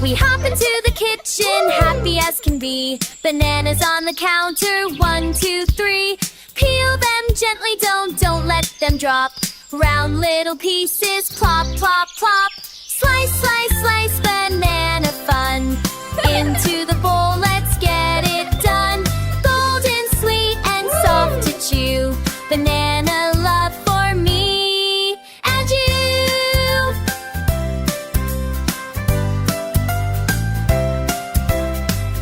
We hop into the kitchen, happy as can be. Bananas on the counter, 1, 2, 3. Peel them gently, don't let them drop. Round little pieces, plop, plop, plop. Slice, slice, slice, banana fun. Into the bowl, let's get it done. Golden, sweet, and soft to chew. Banana love for me and you.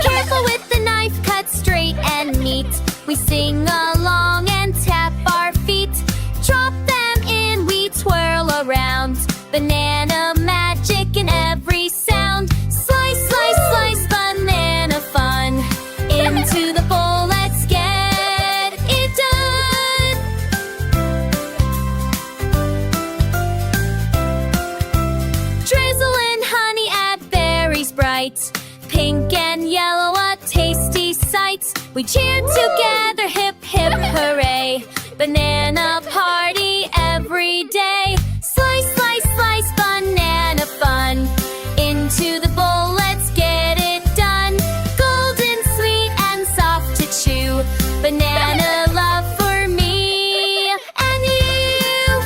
Careful with the knife, cut straight and neat. We sing along and tap our feet. Drop them in, we twirl around. Banana magic in every sound. Slice, slice, slice, banana fun. Into the bowl, let's get it done. Drizzle in honey, add berries bright. Pink and yellow, a tasty sight. We cheer together, hip, hip, hooray. Banana party every day. Slice, slice, slice, banana fun. Into the bowl, let's get it done. Golden, sweet, and soft to chew. Banana love for me and you.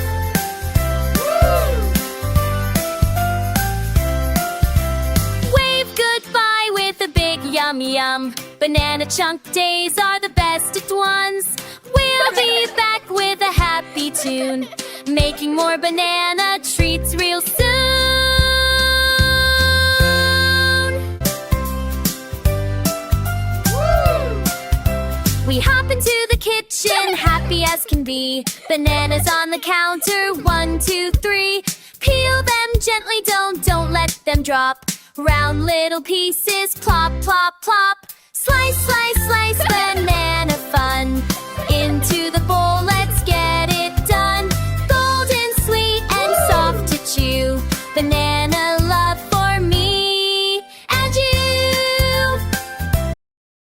Wave goodbye with a big yum yum. Banana chunk days are the bestest ones. We'll be back with a happy tune, making more banana treats real soon. We hop into the kitchen, happy as can be. Bananas on the counter, 1, 2, 3. Peel them gently, don't let them drop. Round little pieces, plop, plop, plop. Slice, slice, slice, banana fun. Into the bowl, let's get it done. Golden, sweet, and soft to chew. Banana